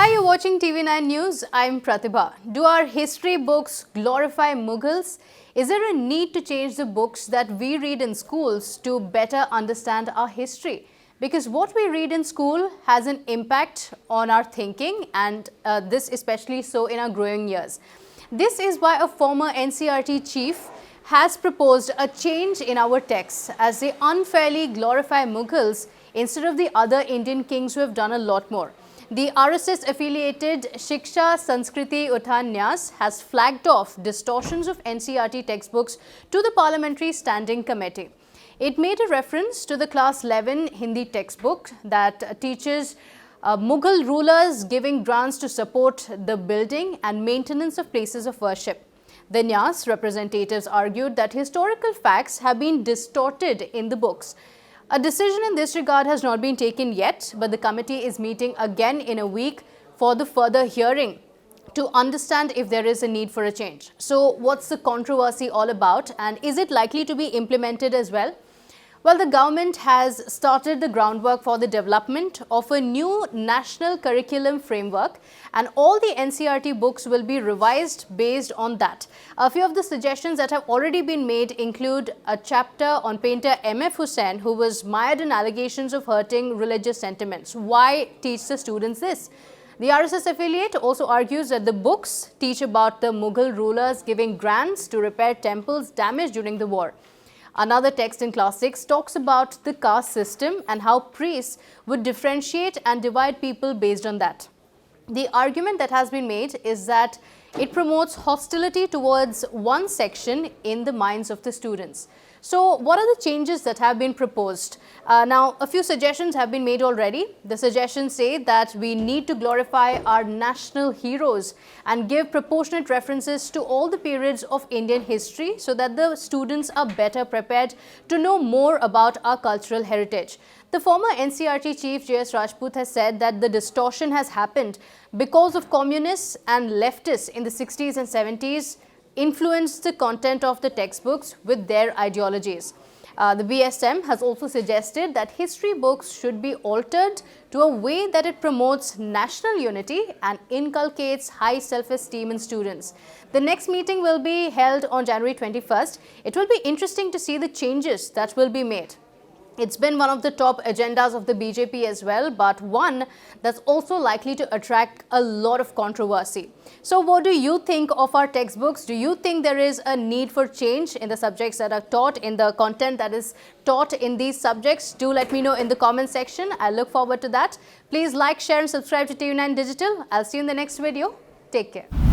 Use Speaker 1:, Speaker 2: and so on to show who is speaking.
Speaker 1: Hi, you're watching TV9 News. I'm Pratibha. Do our history books glorify Mughals? Is there a need to change the books that we read in schools to better understand our history? Because what we read in school has an impact on our thinking, and this especially so in our growing years. This is why a former NCERT chief has proposed a change in our texts as they unfairly glorify Mughals instead of the other Indian kings who have done a lot more. The RSS-affiliated Shiksha Sanskriti Utthanyas has flagged off distortions of NCERT textbooks to the Parliamentary Standing Committee. It made a reference to the Class 11 Hindi textbook that teaches Mughal rulers giving grants to support the building and maintenance of places of worship. The Nyas representatives argued that historical facts have been distorted in the books. A decision in this regard has not been taken yet, but the committee is meeting again in a week for the further hearing to understand if there is a need for a change. So, what's the controversy all about, and is it likely to be implemented as well? Well, the government has started the groundwork for the development of a new national curriculum framework, and all the NCERT books will be revised based on that. A few of the suggestions that have already been made include a chapter on painter M.F. Hussain, who was mired in allegations of hurting religious sentiments. Why teach the students this? The RSS affiliate also argues that the books teach about the Mughal rulers giving grants to repair temples damaged during the war. Another text in Class 6 talks about the caste system and how priests would differentiate and divide people based on that. The argument that has been made is that it promotes hostility towards one section in the minds of the students. So, what are the changes that have been proposed? Now, a few suggestions have been made already. The suggestions say that we need to glorify our national heroes and give proportionate references to all the periods of Indian history so that the students are better prepared to know more about our cultural heritage. The former NCERT chief J.S. Rajput has said that the distortion has happened because of communists and leftists in the 60s and 70s influenced the content of the textbooks with their ideologies. The BSM has also suggested that history books should be altered to a way that it promotes national unity and inculcates high self-esteem in students. The next meeting will be held on January 21st. It will be interesting to see the changes that will be made. It's been one of the top agendas of the BJP as well, but one that's also likely to attract a lot of controversy. So what do you think of our textbooks? Do you think there is a need for change in the subjects that are taught, in the content that is taught in these subjects? Do let me know in the comment section. I look forward to that. Please like, share and subscribe to TV9 Digital. I'll see you in the next video. Take care.